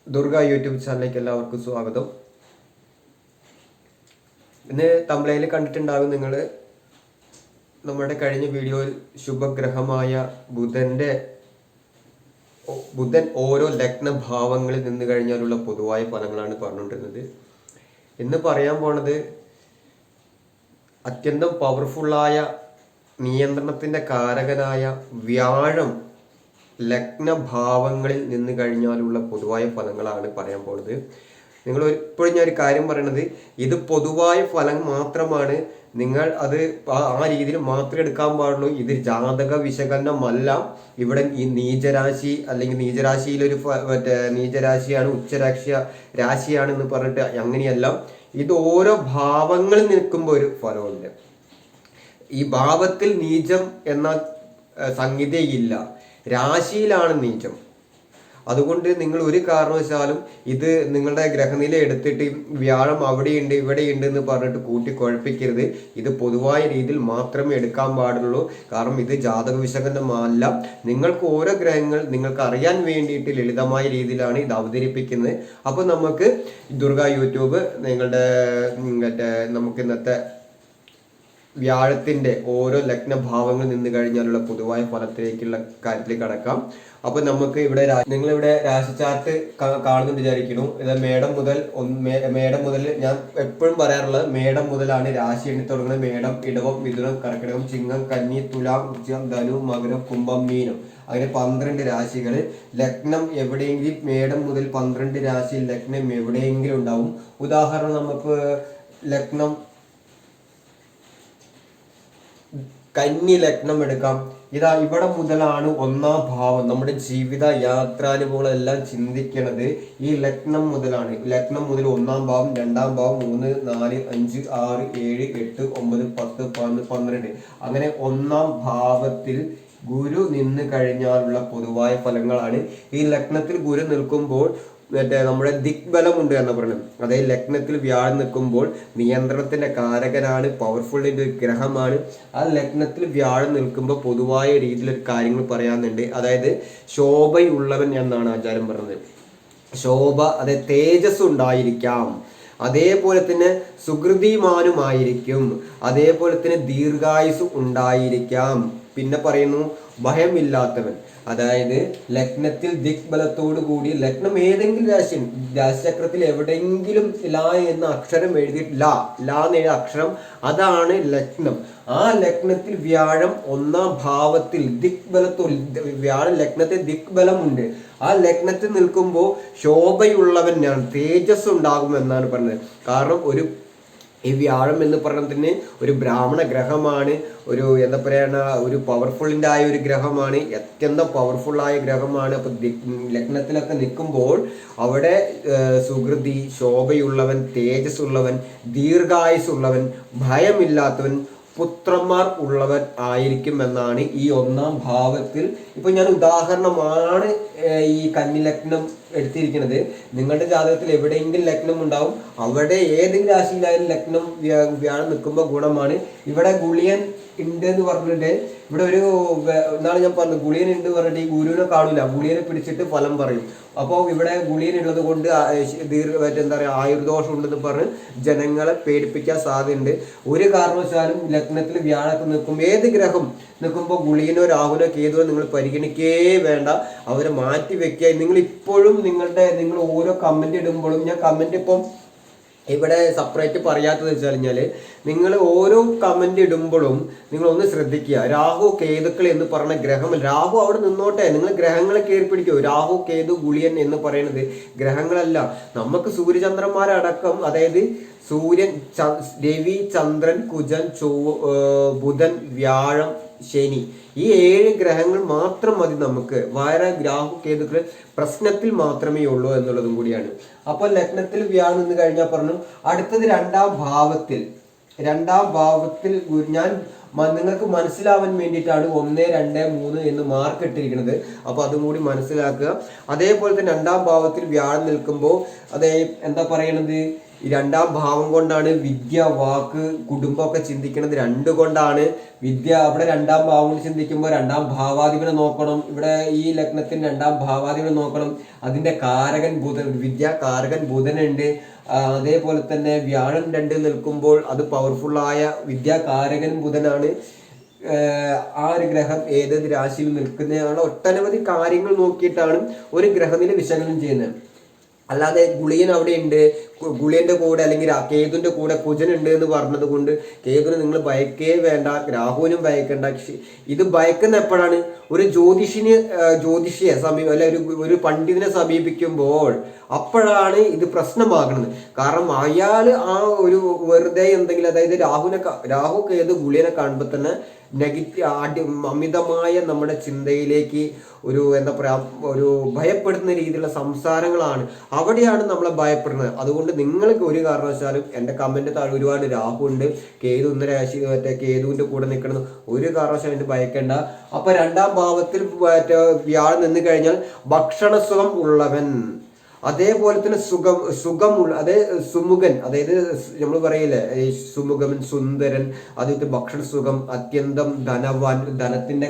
Durga YouTube ചാനലിലേക്ക് എല്ലാവർക്കും സ്വാഗതം. ഇന്ന് തമ്പ്ലയിൽ കണ്ടിട്ടുണ്ടാകും നിങ്ങൾ നമ്മുടെ കഴിഞ്ഞ വീഡിയോയിൽ ശുഭഗ്രഹമായ ബുധൻ ഓരോ ലഗ്നഭാവങ്ങളിൽ നിന്ന് കഴിഞ്ഞാലുള്ള പൊതുവായ ഫലങ്ങളാണ് പറഞ്ഞുകൊണ്ടിരുന്നത്. ഇന്ന് പറയാൻ പോണത് അത്യന്തം പവർഫുള്ളായ നിയന്ത്രണത്തിൻ്റെ കാരകനായ വ്യാഴം ലഗ്നഭാവങ്ങളിൽ നിന്ന് കഴിഞ്ഞാലുള്ള പൊതുവായ ഫലങ്ങളാണ് പറയാൻ പോകുന്നത്. നിങ്ങൾ ഇപ്പോഴും ഞാൻ ഒരു കാര്യം പറയണത്, ഇത് പൊതുവായ ഫലം മാത്രമാണ്. നിങ്ങൾ അത് ആ രീതിയിൽ മാത്രമേ എടുക്കാൻ പാടുള്ളൂ. ഇത് ജാതക വിശകലനമല്ല. ഇവിടെ ഈ നീചരാശി അല്ലെങ്കിൽ നീചരാശിയിലൊരു നീചരാശിയാണ്, രാശിയാണെന്ന് പറഞ്ഞിട്ട് അങ്ങനെയല്ല. ഇത് ഓരോ ഭാവങ്ങളിൽ നിൽക്കുമ്പോൾ ഒരു ഫലമുണ്ട്. ഈ ഭാവത്തിൽ നീചം എന്ന സംഗതിയില്ല, രാശിയിലാണ് നീചം. അതുകൊണ്ട് നിങ്ങൾ ഒരു കാരണവശാലും ഇത് നിങ്ങളുടെ ഗ്രഹനില എടുത്തിട്ട് വ്യാഴം അവിടെയുണ്ട് ഇവിടെയുണ്ട് എന്ന് പറഞ്ഞിട്ട് കൂട്ടിക്കുഴപ്പിക്കരുത്. ഇത് പൊതുവായ രീതിയിൽ മാത്രമേ എടുക്കാൻ പാടുള്ളൂ. കാരണം ഇത് ജാതക വിശകലനമല്ല. നിങ്ങൾക്ക് ഓരോ ഗ്രഹങ്ങൾ നിങ്ങൾക്ക് അറിയാൻ വേണ്ടിയിട്ട് ലളിതമായ രീതിയിലാണ് ഇത് അവതരിപ്പിക്കുന്നത്. അപ്പോൾ നമുക്ക് ദുർഗ യൂട്യൂബ് നമുക്ക് ഇന്നത്തെ വ്യാഴത്തിന്റെ ഓരോ ലഗ്നഭാവങ്ങളിൽ നിന്ന് കഴിഞ്ഞാലുള്ള പൊതുവായ ഫലത്തിലേക്കുള്ള കാര്യത്തിലേക്ക് കടക്കാം. അപ്പൊ നമുക്ക് ഇവിടെ നിങ്ങളിവിടെ രാശി ചാർട്ട് കാണുന്നുണ്ട് വിചാരിക്കുന്നു. ഇത് മേടം മുതൽ ഞാൻ എപ്പോഴും പറയാറുള്ളത് മേടം മുതലാണ് രാശി എണ്ണി തുടങ്ങുന്നത്. മേടം, ഇടവം, മിഥുനം, കർക്കിടകം, ചിങ്ങം, കന്നി, തുലാം, വൃശ്ചികം, ധനു, മകരം, കുംഭം, മീനം, അങ്ങനെ 12 രാശികൾ. ലഗ്നം എവിടെയെങ്കിലും മേടം മുതൽ 12 രാശിയിൽ ലഗ്നം എവിടെയെങ്കിലും ഉണ്ടാവും. ഉദാഹരണം നമുക്ക് ലഗ്നം കന്നി ലഗ്നം എടുക്കാം. ഇവിടെ മുതലാണ് ഒന്നാം ഭാവം. നമ്മുടെ ജീവിത യാത്രാനുഭവങ്ങളെല്ലാം ചിന്തിക്കണത് ഈ ലഗ്നം മുതലാണ്. ലഗ്നം മുതൽ ഒന്നാം ഭാവം, രണ്ടാം ഭാവം, 3, 4, 5, 6, 7, 8, 9, 10, 11, 12 അങ്ങനെ ഒന്നാം ഭാവത്തിൽ ഗുരു നിന്ന് കഴിഞ്ഞാലുള്ള പൊതുവായ ഫലങ്ങളാണ്. ഈ ലഗ്നത്തിൽ ഗുരു നിൽക്കുമ്പോൾ നമ്മുടെ ദിഗ്ബലം ഉണ്ട് എന്ന് പറയുന്നത്. അതായത് ലഗ്നത്തിൽ വ്യാഴം നിൽക്കുമ്പോൾ നിയന്ത്രണത്തിന്റെ കാരകനാണ്, പവർഫുള്ളിന്റെ ഒരു ഗ്രഹമാണ്. ആ ലഗ്നത്തിൽ വ്യാഴം നിൽക്കുമ്പോൾ പൊതുവായ രീതിയിലൊരു കാര്യങ്ങൾ പറയാനുണ്ട്. അതായത് ശോഭയുള്ളവൻ എന്നാണ് ആചാരം പറഞ്ഞത്. ശോഭ, അതായത് തേജസ് ഉണ്ടായിരിക്കാം, അതേപോലെ തന്നെ സുകൃതിമാനുമായിരിക്കും, അതേപോലെ തന്നെ ദീർഘായുസ് ഉണ്ടായിരിക്കാം. പിന്നെ പറയുന്നു ഭയമില്ലാത്തവൻ. അതായത് ലഗ്നത്തിൽ ദിഗ്ബലത്തോടു കൂടി ലഗ്നം ഏതെങ്കിലും രാശിചക്രത്തിൽ എവിടെയെങ്കിലും ലാ എന്ന അക്ഷരം എഴുതിയിട്ട് ലാ എന്ന അക്ഷരം, അതാണ് ലഗ്നം. ആ ലഗ്നത്തിൽ വ്യാഴം ഒന്നാം ഭാവത്തിൽ വ്യാഴം ലഗ്നത്തിൽ ദിഗ്ബലമുണ്ട്. ആ ലഗ്നത്തിൽ നിൽക്കുമ്പോൾ ശോഭയുള്ളവനാണ്, തേജസ് ഉണ്ടാകുമെന്നാണ് പറഞ്ഞത്. കാരണം ഈ വ്യാഴം എന്ന് പറയുന്നതിന് ഒരു ബ്രാഹ്മണ ഗ്രഹമാണ്, ഒരു പവർഫുള്ളിൻ്റെ ആയ ഒരു ഗ്രഹമാണ്, അത്യന്തം പവർഫുള്ളായ ഗ്രഹമാണ്. അപ്പൊ ലഗ്നത്തിലൊക്കെ നിൽക്കുമ്പോൾ അവിടെ സുകൃതി, ശോഭയുള്ളവൻ, തേജസ് ഉള്ളവൻ, ദീർഘായുസ് ഉള്ളവൻ, ഭയമില്ലാത്തവൻ, പുത്രന്മാർ ഉള്ളവൻ ആയിരിക്കും എന്നാണ് ഈ ഒന്നാം ഭാവത്തിൽ. ഇപ്പൊ ഞാൻ ഉദാഹരണമാണ് ഈ കന്നി ലഗ്നം എടുത്തിരിക്കുന്നത്. നിങ്ങളുടെ ജാതകത്തിൽ എവിടെയെങ്കിലും ലഗ്നം ഉണ്ടാവും. അവിടെ ഏതെങ്കിലും രാശിയിലായാലും ലഗ്നം വ്യാഴം നിൽക്കുമ്പോൾ ഗുണമാണ്. ഇവിടെ ഗുളിയൻ ഉണ്ട് എന്ന് പറഞ്ഞിട്ട് ഇവിടെ എന്നാണ് ഞാൻ പറഞ്ഞത്, ഗുളിയൻ ഉണ്ട് പറഞ്ഞിട്ട് ഈ ഗുരുവിനെ കാണൂല, ഗുളിയനെ പിടിച്ചിട്ട് ഫലം പറയും. അപ്പോൾ ഇവിടെ ഗുളിയൻ ഉള്ളത് കൊണ്ട് എന്താ പറയുക, ആയുർദോഷം ഉണ്ടെന്ന് പറഞ്ഞ് ജനങ്ങളെ പേടിപ്പിക്കാൻ സാധ്യതയുണ്ട്. ഒരു കാരണവശാലും ലഗ്നത്തിൽ വ്യാഴമൊക്കെ നിൽക്കുമ്പോൾ, ഏത് ഗ്രഹം നിൽക്കുമ്പോൾ ഗുളിയനോ രാഹുലോ കേതുവോ നിങ്ങൾ പരിഗണിക്കേ വേണ്ട, അവരെ മാറ്റി വെക്കുക. നിങ്ങൾ ഇപ്പോഴും നിങ്ങൾ ഓരോ കമന്റ് ഇടുമ്പോഴും, ഞാൻ കമന്റ് ഇപ്പം ഇവിടെ സെപ്പറേറ്റ് പറയാത്തത് വെച്ച് കഴിഞ്ഞാൽ, നിങ്ങൾ ഓരോ കമന്റ് ഇടുമ്പോഴും നിങ്ങൾ ഒന്ന് ശ്രദ്ധിക്കുക. രാഹു, കേതുക്കൾ എന്ന് പറഞ്ഞ ഗ്രഹം, രാഹു അവിടെ നിന്നോട്ടെ, നിങ്ങൾ ഗ്രഹങ്ങളെ കയറി പിടിക്കൂ. രാഹു, കേതു, ഗുളിയൻ എന്ന് പറയുന്നത് ഗ്രഹങ്ങളല്ല. നമുക്ക് സൂര്യചന്ദ്രന്മാരടക്കം, അതായത് സൂര്യൻ, രവി, ചന്ദ്രൻ, കുജൻ, ബുധൻ, വ്യാഴം, ശനി, ഈ 7 ഗ്രഹങ്ങൾ മാത്രം മതി നമുക്ക്. വേറെ രാഹു, കേതുക്കൾ പ്രശ്നത്തിൽ മാത്രമേ ഉള്ളൂ എന്നുള്ളതും കൂടിയാണ്. അപ്പോൾ ലഗ്നത്തിൽ വ്യാഴം നിന്ന് കഴിഞ്ഞാൽ പറഞ്ഞു. അടുത്തത് രണ്ടാം ഭാവത്തിൽ ഞാൻ നിങ്ങൾക്ക് മനസ്സിലാവാൻ വേണ്ടിയിട്ടാണ് 1, 2, 3 എന്ന് മാർക്ക് ഇട്ടിരിക്കുന്നത്. അപ്പോൾ അതും കൂടി മനസ്സിലാക്കുക. അതേപോലെ തന്നെ രണ്ടാം ഭാവത്തിൽ വ്യാഴം നിൽക്കുമ്പോൾ എന്താ പറയണത്, ഈ രണ്ടാം ഭാവം കൊണ്ടാണ് വിദ്യ, വാക്ക്, കുടുംബമൊക്കെ ചിന്തിക്കുന്നത്. രണ്ട് കൊണ്ടാണ് വിദ്യ. അവിടെ രണ്ടാം ഭാവം ചിന്തിക്കുമ്പോൾ രണ്ടാം ഭാവാധിപനെ നോക്കണം. ഇവിടെ ഈ ലഗ്നത്തിന് രണ്ടാം ഭാവാധിപനെ നോക്കണം. അതിന്റെ കാരകൻ ബുധൻ, വിദ്യ കാരകൻ ബുധനുണ്ട്. അതേപോലെ തന്നെ വ്യാഴം 2 നിൽക്കുമ്പോൾ അത് പവർഫുള്ളായ വിദ്യാകാരകൻ ബുധനാണ്. ആ ഒരു ഗ്രഹം ഏതേത് രാശിയിൽ നിൽക്കുന്നതാണ്. ഒട്ടനവധി കാര്യങ്ങൾ നോക്കിയിട്ടാണ് ഒരു ഗ്രഹനില വിശകലനം ചെയ്യുന്നത്. അല്ലാതെ ഗുളിയൻ അവിടെ ഉണ്ട്, ഗുളിയന്റെ കൂടെ അല്ലെങ്കിൽ കേതുവിന്റെ കൂടെ കുജനുണ്ട് എന്ന് പറഞ്ഞത് കൊണ്ട് കേതുവിന് നിങ്ങൾ ഭയക്കേ വേണ്ട, രാഹുവിനും ഭയക്കേണ്ട. ഇത് ഭയക്കുന്ന എപ്പോഴാണ്? ഒരു ജ്യോതിഷിയെ അല്ലെ ഒരു പണ്ഡിതനെ സമീപിക്കുമ്പോൾ അപ്പോഴാണ് ഇത് പ്രശ്നമാകുന്നത്. കാരണം അയാള് ആ ഒരു വെറുതെ എന്തെങ്കിലും, അതായത് രാഹു കേതു ഗുളിയനെ കാണുമ്പോൾ തന്നെ അമിതമായ നമ്മുടെ ചിന്തയിലേക്ക് ഒരു എന്താ പറയാ, ഒരു ഭയപ്പെടുത്തുന്ന രീതിയിലുള്ള സംസാരങ്ങളാണ്. അവിടെയാണ് നമ്മളെ ഭയപ്പെടുന്നത്. അതുകൊണ്ട് നിങ്ങൾക്ക് ഒരു കാരണവശാലും എൻ്റെ കമന്റ് താഴെ ഒരുപാട് രാഹു ഉണ്ട്, കേതു രാശി കേതുവിന്റെ കൂടെ നിൽക്കണം, ഒരു കാരണവശാലും എൻ്റെ ഭയക്കേണ്ട. അപ്പൊ രണ്ടാം ഭാവത്തിൽ വ്യാഴം നിന്ന് കഴിഞ്ഞാൽ ഭക്ഷണ സുഖം ഉള്ളവൻ, അതേപോലെ തന്നെ സുഖമുള്ള, അതായത് സുമുഖൻ, അതായത് നമ്മൾ പറയില്ലേ സുമുഖൻ, സുന്ദരൻ, അതേപോലെ ഭക്ഷണ സുഖം, അത്യന്തം ധനവാൻ, ധനത്തിന്റെ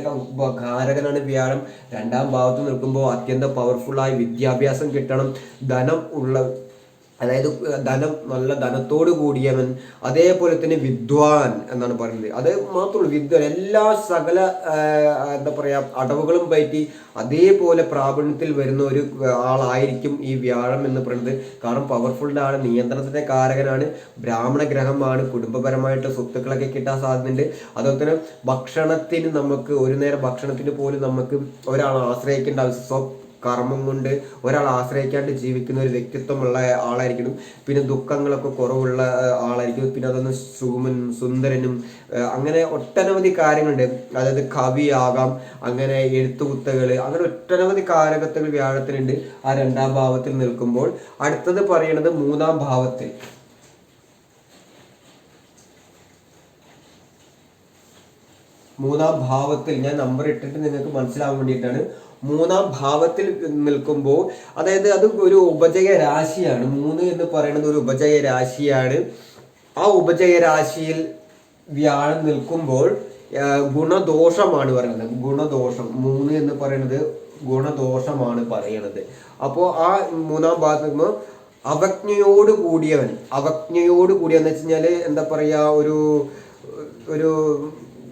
കാരകനാണ് വ്യാഴം. രണ്ടാം ഭാവത്ത് നിൽക്കുമ്പോൾ അത്യന്തം പവർഫുള്ളായി വിദ്യാഭ്യാസം കിട്ടണം, ധനം ഉള്ള, അതായത് നല്ല ധനത്തോട് കൂടിയവൻ. അതേപോലെ തന്നെ വിദ്വാൻ എന്നാണ് പറയുന്നത്. അത് മാത്രമല്ല, വിദ്വാൻ എല്ലാ സകല എന്താ പറയാ അടവുകളും പറ്റി അതേപോലെ പ്രാവീണ്യത്തിൽ വരുന്ന ഒരു ആളായിരിക്കും ഈ വ്യാഴം എന്ന് പറയുന്നത്. കാരണം പവർഫുളിന്റെ ആള്, നിയന്ത്രണത്തിന്റെ കാരകനാണ്, ബ്രാഹ്മണ ഗ്രഹമാണ്, കുടുംബപരമായിട്ട് സ്വത്തുക്കളൊക്കെ കിട്ടാൻ സാധ്യതയുണ്ട്. അതുപോലെ തന്നെ ഭക്ഷണത്തിന്, നമുക്ക് ഒരു നേരം ഭക്ഷണത്തിന് പോലും നമുക്ക് ഒരാളെ ആശ്രയിക്കേണ്ട ആവശ്യം, കർമ്മം കൊണ്ട് ഒരാൾ ആശ്രയിക്കാണ്ട് ജീവിക്കുന്ന ഒരു വ്യക്തിത്വമുള്ള ആളായിരിക്കണം. പിന്നെ ദുഃഖങ്ങളൊക്കെ കുറവുള്ള ആളായിരിക്കും. പിന്നെ അതൊന്ന് സുന്ദരനും, അങ്ങനെ ഒട്ടനവധി കാര്യങ്ങളുണ്ട്. അതായത് കവിയാകാം, അങ്ങനെ എഴുത്തുകുത്തകൾ, അങ്ങനെ ഒട്ടനവധി കാരകത്തുകൾ വ്യാഴത്തിനുണ്ട് ആ രണ്ടാം ഭാവത്തിൽ നിൽക്കുമ്പോൾ. അടുത്തത് പറയുന്നത് മൂന്നാം ഭാവത്തിൽ. മൂന്നാം ഭാവത്തിൽ ഞാൻ നമ്പർ ഇട്ടിട്ട് നിങ്ങൾക്ക് മനസ്സിലാവാൻ വേണ്ടിയിട്ടാണ്. മൂന്നാം ഭാവത്തിൽ നിൽക്കുമ്പോൾ, അതായത് അത് ഒരു ഉപജയ രാശിയാണ്. 3 എന്ന് പറയുന്നത് ഒരു ഉപജയ രാശിയാണ്. ആ ഉപജയ രാശിയിൽ വ്യാഴം നിൽക്കുമ്പോൾ ഗുണദോഷമാണ് പറയുന്നത്. ഗുണദോഷം 3 എന്ന് പറയുന്നത് ഗുണദോഷമാണ് പറയുന്നത്. അപ്പോൾ ആ മൂന്നാം ഭാഗത്ത് നിൽക്കുമ്പോൾ അവജ്ഞയോട് കൂടിയവൻ എന്ന് വെച്ച് കഴിഞ്ഞാല് എന്താ പറയാ, ഒരു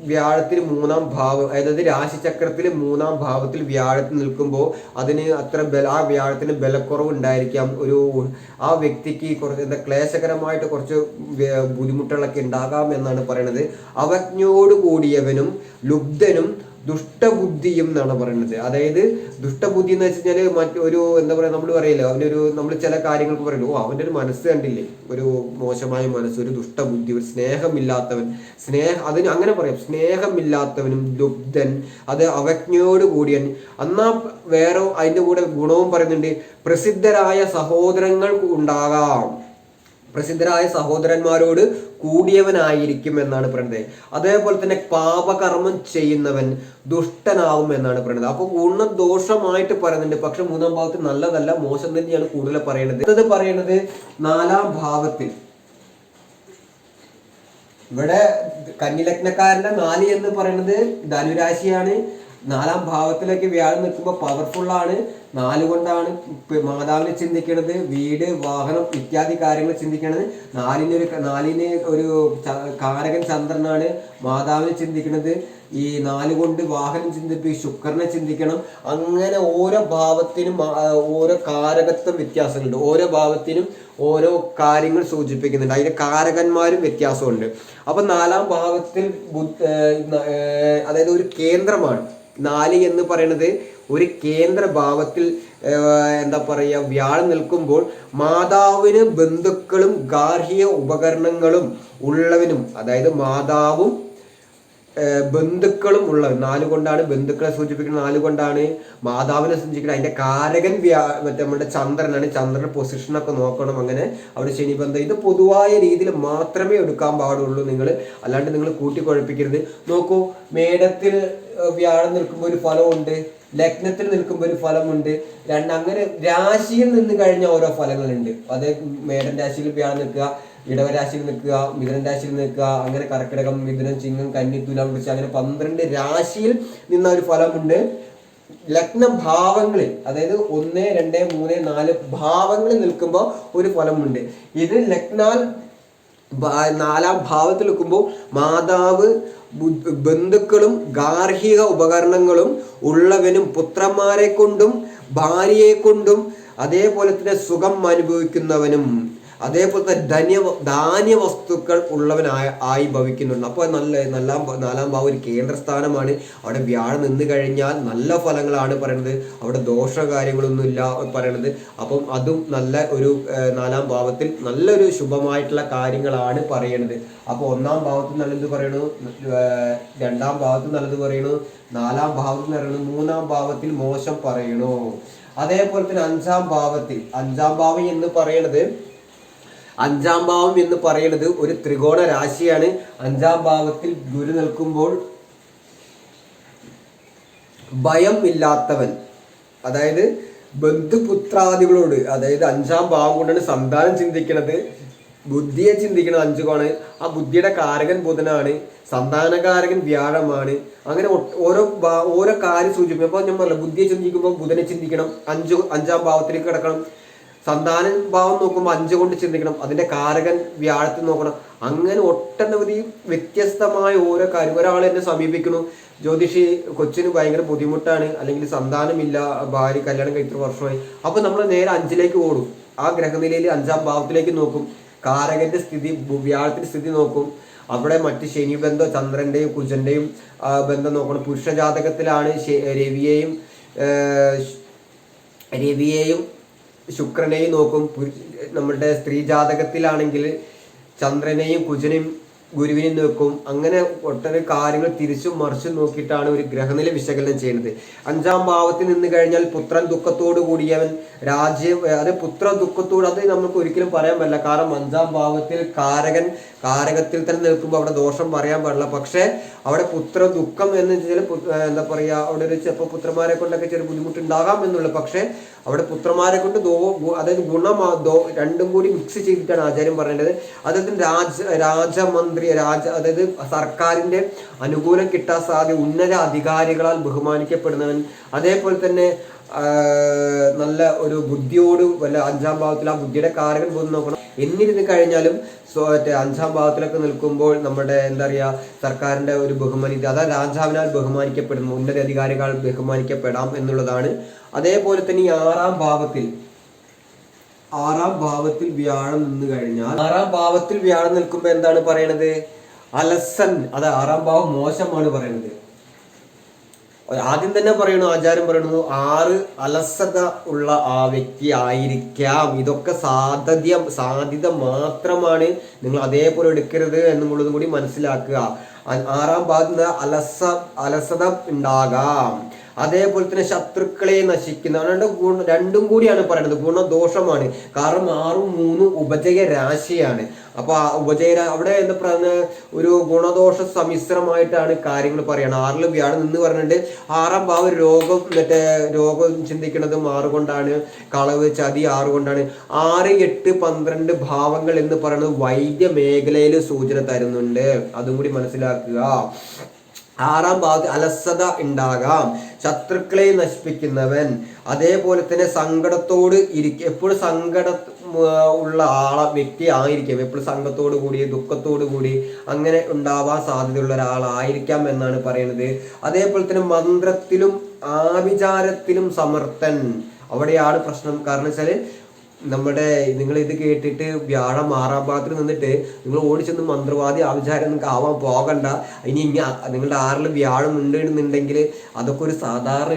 വ്യാഴത്തിൽ മൂന്നാം ഭാവം, അതായത് രാശിചക്രത്തിൽ മൂന്നാം ഭാവത്തിൽ വ്യാഴത്തിൽ നിൽക്കുമ്പോൾ അതിന് അത്ര ആ വ്യാഴത്തിന് ബലക്കുറവ് ഉണ്ടായിരിക്കാം. ആ വ്യക്തിക്ക് കുറച്ച് ക്ലേശകരമായിട്ട് കുറച്ച് ബുദ്ധിമുട്ടുകളൊക്കെ ഉണ്ടാകാം എന്നാണ് പറയുന്നത്. അവജ്ഞയോട് കൂടിയവനും ലുബ്ധനും ദുഷ്ടബുദ്ധിയും എന്നാണ് പറയുന്നത്. അതായത് ദുഷ്ടബുദ്ധി എന്ന് വെച്ച് കഴിഞ്ഞാൽ മറ്റൊരു എന്താ പറയുക, നമ്മൾ പറയില്ല നമ്മൾ ചില കാര്യങ്ങൾക്ക് പറയുന്നു, അവൻ്റെ ഒരു മനസ്സ് കണ്ടില്ലേ, ഒരു മോശമായ മനസ്സ്, ഒരു ദുഷ്ടബുദ്ധി, ഒരു സ്നേഹമില്ലാത്തവൻ, അതിന് അങ്ങനെ പറയാം, സ്നേഹമില്ലാത്തവനും ലുബ്ധൻ, അത് അവജ്ഞയോട് കൂടിയൻ. എന്നാ വേറെ അതിൻ്റെ കൂടെ ഗുണവും പറയുന്നുണ്ട്, പ്രസിദ്ധരായ സഹോദരങ്ങൾ ഉണ്ടാകാം, പ്രസിദ്ധരായ സഹോദരന്മാരോട് കൂടിയവനായിരിക്കും എന്നാണ് പറയുന്നത്. അതേപോലെ തന്നെ പാപകർമ്മം ചെയ്യുന്നവൻ ദുഷ്ടനാവും എന്നാണ് പറയുന്നത്. അപ്പോൾ ഗുണദോഷമായിട്ട് പറയുന്നുണ്ട്. പക്ഷെ മൂന്നാം ഭാവത്തിൽ നല്ലതല്ല, മോശം തന്നെയാണ് കൂടുതൽ പറയുന്നത്. ഇത് പറയുന്നത് നാലാം ഭാവത്തിൽ. ഇവിടെ കന്നിലഗ്നക്കാരന്റെ 4 എന്ന് പറയുന്നത് ധനുരാശിയാണ്. നാലാം ഭാവത്തിലേക്ക് വ്യാഴം നിൽക്കുമ്പോൾ പവർഫുള്ളാണ്. 4 കൊണ്ടാണ് മാതാവിനെ ചിന്തിക്കുന്നത്, വീട്, വാഹനം ഇത്യാദി കാര്യങ്ങൾ ചിന്തിക്കുന്നത്. 4 ഒരു കാരകൻ ചന്ദ്രനാണ്. മാതാവിനെ ചിന്തിക്കുന്നത് ഈ 4 കൊണ്ട് വാഹനം ചിന്തിപ്പിക്കും, ശുക്രനെ ചിന്തിക്കണം. അങ്ങനെ ഓരോ ഭാവത്തിനും ഓരോ കാരകത്വം വ്യത്യാസങ്ങളുണ്ട്. ഓരോ ഭാവത്തിനും ഓരോ കാര്യങ്ങൾ സൂചിപ്പിക്കുന്നുണ്ട്. അതിന്റെ കാരകന്മാരും വ്യത്യാസമുണ്ട്. അപ്പൊ നാലാം ഭാവത്തിൽ അതായത് ഒരു കേന്ദ്രമാണ് 4 എന്ന് പറയുന്നത്. ഒരു കേന്ദ്ര ഭാവത്തിൽ എന്താ പറയുക വ്യാഴം നിൽക്കുമ്പോൾ മാതാവിന് ബന്ധുക്കളും ഗാർഹിക ഉപകരണങ്ങളും ഉള്ളവനും, അതായത് മാതാവും ബന്ധുക്കളും ഉള്ളവൻ. 4 കൊണ്ടാണ് ബന്ധുക്കളെ സൂചിപ്പിക്കുന്നത്, 4 കൊണ്ടാണ് മാതാവിനെ സൂചിപ്പിക്കുന്നത്. അതിന്റെ കാരകൻ നമ്മുടെ ചന്ദ്രനാണ്. ചന്ദ്രന്റെ പൊസിഷനൊക്കെ നോക്കണം. അങ്ങനെ അവിടെ ശനിബന്ധം. ഇത് പൊതുവായ രീതിയിൽ മാത്രമേ എടുക്കാൻ പാടുള്ളൂ നിങ്ങൾ, അല്ലാണ്ട് നിങ്ങൾ കൂട്ടിക്കുഴപ്പിക്കരുത്. നോക്കൂ, മേടത്തിൽ വ്യാഴം നിൽക്കുമ്പോൾ ഒരു ഫലമുണ്ട്, ലഗ്നത്തിൽ നിൽക്കുമ്പോൾ ഒരു ഫലമുണ്ട്. അങ്ങനെ രാശിയിൽ നിന്ന് കഴിഞ്ഞ ഓരോ ഫലങ്ങളുണ്ട്. അത് മേടൻ രാശിയിൽ വ്യാഴം നിൽക്കുക, ഇടവരാശിയിൽ നിൽക്കുക, മിഥുനൻ രാശിയിൽ നിൽക്കുക, അങ്ങനെ കർക്കിടകം, മിഥുനം, ചിങ്ങം, കന്നി, തുലാം, വൃശ്ചികം, അങ്ങനെ 12 രാശിയിൽ നിന്ന ഒരു ഫലമുണ്ട്. ലഗ്ന ഭാവങ്ങളിൽ, അതായത് 1, 2, 3, 4 ഭാവങ്ങളിൽ നിൽക്കുമ്പോൾ ഒരു ഫലമുണ്ട്. ഇത് ലഗ്നാൽ 4-ാം ഭാവത്തിൽ നിൽക്കുമ്പോൾ മാതാവ്, ബന്ധുക്കളും ഗാർഹിക ഉപകരണങ്ങളും ഉള്ളവനും പുത്രന്മാരെ കൊണ്ടും ഭാര്യയെ കൊണ്ടും അതേപോലെ തന്നെ സുഖം അനുഭവിക്കുന്നവനും അതേപോലെ തന്നെ ധാന്യ വസ്തുക്കൾ ആയി ഭവിക്കുന്നുണ്ട്. അപ്പോൾ 4-ാം ഭാവം ഒരു കേന്ദ്രസ്ഥാനമാണ്. അവിടെ വ്യാഴം നിന്ന് കഴിഞ്ഞാൽ നല്ല ഫലങ്ങളാണ് പറയുന്നത്, അവിടെ ദോഷകാര്യങ്ങളൊന്നുമില്ല പറയണത്. അപ്പം അതും നല്ല ഒരു 4-ാം ഭാവത്തിൽ നല്ലൊരു ശുഭമായിട്ടുള്ള കാര്യങ്ങളാണ് പറയണത്. അപ്പോൾ 1-ാം ഭാവത്തിൽ നല്ലത് പറയണു, 2-ാം ഭാവത്തിൽ നല്ലത് പറയണു, 4-ാം ഭാവത്തിൽ പറയണു, 3-ാം ഭാവത്തിൽ മോശം പറയണു. അതേപോലെ തന്നെ 5-ാം ഭാവത്തിൽ, 5-ാം ഭാവം എന്ന് പറയണത്, 5-ാം ഭാവം എന്ന് പറയുന്നത് ഒരു ത്രികോണ രാശിയാണ്. 5-ാം ഭാവത്തിൽ ഗുരു നിൽക്കുമ്പോൾ ഭയം ഇല്ലാത്തവൻ, അതായത് ബന്ധുപുത്രാദികളോട്, അതായത് 5-ാം ഭാവം കൊണ്ടാണ് സന്താനം ചിന്തിക്കുന്നത്, ബുദ്ധിയെ ചിന്തിക്കുന്നത് 5 കോണ്. ആ ബുദ്ധിയുടെ കാരകൻ ബുധനാണ്, സന്താനകാരകൻ വ്യാഴമാണ്. അങ്ങനെ ഓരോ കാര്യം സൂചിപ്പിക്കും. അപ്പോൾ ഞാൻ പറഞ്ഞില്ല, ബുദ്ധിയെ ചിന്തിക്കുമ്പോൾ ബുധനെ ചിന്തിക്കണം, 5-ാം ഭാവത്തിലേക്ക് കിടക്കണം. സന്താന ഭാവം നോക്കുമ്പോൾ 5 കൊണ്ട് ചിന്തിക്കണം, അതിന്റെ കാരകൻ വ്യാഴത്തിൽ നോക്കണം. അങ്ങനെ ഒട്ടനവധി വ്യത്യസ്തമായ ഓരോ കാര്യം. ഒരാൾ എന്നെ സമീപിക്കുന്നു, ജ്യോതിഷി കൊച്ചിന് ഭയങ്കര ബുദ്ധിമുട്ടാണ്, അല്ലെങ്കിൽ സന്താനമില്ല, ഭാര്യ കല്യാണം കഴിച്ച വർഷമായി. അപ്പൊ നമ്മൾ നേരെ 5ലേക്ക് ഓടും. ആ ഗ്രഹനിലയിൽ 5-ാം ഭാവത്തിലേക്ക് നോക്കും, കാരകന്റെ സ്ഥിതി, വ്യാഴത്തിന്റെ സ്ഥിതി നോക്കും. അവിടെ മറ്റ് ശനി ബന്ധം, ചന്ദ്രന്റെയും കുജന്റെയും ബന്ധം നോക്കണം. പുരുഷ ജാതകത്തിലാണ് രവിയെയും ശുക്രനെയും നോക്കും. നമ്മുടെ സ്ത്രീ ജാതകത്തിലാണെങ്കിൽ ചന്ദ്രനെയും കുജനെയും ഗുരുവിനെ നോക്കും. അങ്ങനെ ഒട്ടേറെ കാര്യങ്ങൾ തിരിച്ചും മറിച്ചും നോക്കിയിട്ടാണ് ഒരു ഗ്രഹനില വിശകലനം ചെയ്യുന്നത്. 5-ാം ഭാവത്തിൽ നിന്ന് കഴിഞ്ഞാൽ പുത്രൻ ദുഃഖത്തോടു കൂടിയവൻ, അത് പുത്ര ദുഃഖത്തോട്, അത് നമുക്ക് ഒരിക്കലും പറയാൻ പറ്റില്ല. കാരണം 5-ാം ഭാവത്തിൽ കാരകത്തിൽ തന്നെ നിൽക്കുമ്പോൾ അവിടെ ദോഷം പറയാൻ പാടില്ല. പക്ഷെ അവിടെ പുത്ര ദുഃഖം എന്ന് വെച്ചാൽ എന്താ പറയുക, അവിടെ ഒരു ചിലപ്പോൾ പുത്രന്മാരെ കൊണ്ടൊക്കെ ചെറിയ ബുദ്ധിമുട്ടുണ്ടാകാം എന്നുള്ളത്. പക്ഷെ അവിടെ പുത്രന്മാരെ കൊണ്ട് അതായത് രണ്ടും കൂടി മിക്സ് ചെയ്തിട്ടാണ് ആചാര്യം പറയേണ്ടത്. അതായത് രാജമന്ത്രി, അതായത് സർക്കാരിന്റെ അനുകൂലം കിട്ടാൻ സാധ്യത, ഉന്നത അധികാരികളാൽ ബഹുമാനിക്കപ്പെടുന്നവൻ, അതേപോലെ തന്നെ നല്ല ഒരു ബുദ്ധിയോട് വല്ല 5-ാം ഭാവത്തിൽ ആ ബുദ്ധിയുടെ കാരകൻ പോലും നോക്കണം. എന്നിരുന്നു കഴിഞ്ഞാലും 5-ാം ഭാവത്തിലൊക്കെ നിൽക്കുമ്പോൾ നമ്മുടെ എന്താ പറയുക, സർക്കാരിന്റെ ഒരു ബഹുമാനി, അതായത് രാജാവിനാൽ ബഹുമാനിക്കപ്പെടുന്നു, ഉന്നത അധികാരികൾ ബഹുമാനിക്കപ്പെടാം എന്നുള്ളതാണ്. അതേപോലെ തന്നെ ഈ 6-ാം ഭാവത്തിൽ വ്യാഴം നിന്ന് കഴിഞ്ഞാൽ, 6-ാം ഭാവത്തിൽ വ്യാഴം നിൽക്കുമ്പോൾ എന്താണ് പറയണത്, അലസൻ, അത് 6-ാം ഭാവം മോശമാണ് പറയണത്. ആദ്യം തന്നെ പറയണു, ആചാരം പറയണു, 6 അലസത ഉള്ള ആ വ്യക്തി ആയിരിക്കാം. ഇതൊക്കെ സാധ്യത മാത്രമാണ്, നിങ്ങൾ അതേപോലെ എടുക്കരുത് എന്നുള്ളതും കൂടി മനസ്സിലാക്കുക. 6-ാം ഭാഗത്ത് അലസത ഉണ്ടാകാം. അതേപോലെ തന്നെ ശത്രുക്കളെ നശിക്കുന്ന, രണ്ടും കൂടിയാണ് പറയുന്നത്, ഗുണദോഷമാണ്. കാരണം 6ഉം 3ഉം ഉപജയ രാശിയാണ്. അപ്പൊ അവിടെ എന്താ പറയുന്നത്, ഒരു ഗുണദോഷ സമ്മിശ്രമായിട്ടാണ് കാര്യങ്ങൾ പറയണം. 6-ൽ വ്യാഴം നിന്ന് പറഞ്ഞിട്ടുണ്ട്. 6-ാം ഭാവം രോഗം ചിന്തിക്കുന്നതും 6 കൊണ്ടാണ്, കളവ് ചതി 6 കൊണ്ടാണ്. 6, 8, 12 ഭാവങ്ങൾ എന്ന് പറയുന്നത് വൈദ്യ മേഖലയിൽ സൂചന തരുന്നുണ്ട്, അതും കൂടി മനസ്സിലാക്കുക. 6-ാം ഭാവത്തിൽ അലസത ഉണ്ടാകാം, ശത്രുക്കളെ നശിപ്പിക്കുന്നവൻ, അതേപോലെ തന്നെ സങ്കടത്തോട് എപ്പോഴും ഉള്ള വ്യക്തി ആയിരിക്കും, എപ്പോഴും സങ്കടത്തോടു കൂടി ദുഃഖത്തോടു കൂടി അങ്ങനെ ഉണ്ടാവാൻ സാധ്യതയുള്ള ഒരാളായിരിക്കാം എന്നാണ് പറയുന്നത്. അതേപോലെ തന്നെ മന്ത്രത്തിലും ആഭിചാരത്തിലും സമർത്ഥൻ, അവിടെയാണ് പ്രശ്നം. കാരണം വെച്ചാൽ നിങ്ങൾ ഇത് കേട്ടിട്ട് വ്യാഴം 6-ാം ഭാവത്തിൽ നിന്നിട്ട് നിങ്ങൾ ഓടിച്ചെന്ന് മന്ത്രവാദി ആഭിചാരം നിങ്ങൾക്ക് ആവാൻ പോകണ്ട. ഇനി നിങ്ങളുടെ 6-ൽ വ്യാഴം ഉണ്ടെന്നുണ്ടെങ്കിൽ അതൊക്കെ ഒരു സാധാരണ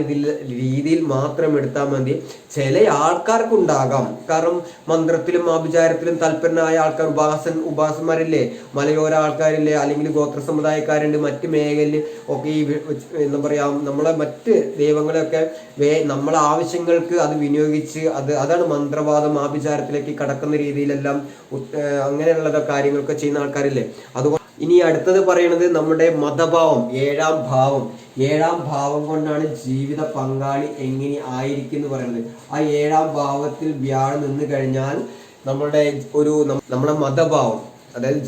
രീതിയിൽ മാത്രം എടുത്താൽ മതി. ചില ആൾക്കാർക്കുണ്ടാകാം, കാരണം മന്ത്രത്തിലും ആഭിചാരത്തിലും താല്പര്യനായ ആൾക്കാർ, ഉപാസന്മാരില്ലേ, മലയോര ആൾക്കാരില്ലേ, അല്ലെങ്കിൽ ഗോത്ര സമുദായക്കാരുണ്ട്, മറ്റ് മേഖലയിൽ ഒക്കെ ഈ എന്താ പറയാ, നമ്മളെ മറ്റ് ദൈവങ്ങളെയൊക്കെ നമ്മളെ ആവശ്യങ്ങൾക്ക് അത് വിനിയോഗിച്ച് അതാണ് മന്ത്രവാദം, ആഭിചാരത്തിലേക്ക് കടക്കുന്ന രീതിയിലെല്ലാം അങ്ങനെയുള്ള കാര്യങ്ങളൊക്കെ ചെയ്യുന്ന ആൾക്കാരില്ലേ. അതുകൊണ്ട് ഇനി അടുത്തത് പറയുന്നത് നമ്മുടെ മതഭാവം, ഏഴാം ഭാവം. ഏഴാം ഭാവം കൊണ്ടാണ് ജീവിത പങ്കാളി എങ്ങനെ ആയിരിക്കും എന്ന് പറയുന്നത്. ആ ഏഴാം ഭാവത്തിൽ വ്യാഴം നിന്ന് കഴിഞ്ഞാൽ നമ്മുടെ മതഭാവം, അതായത്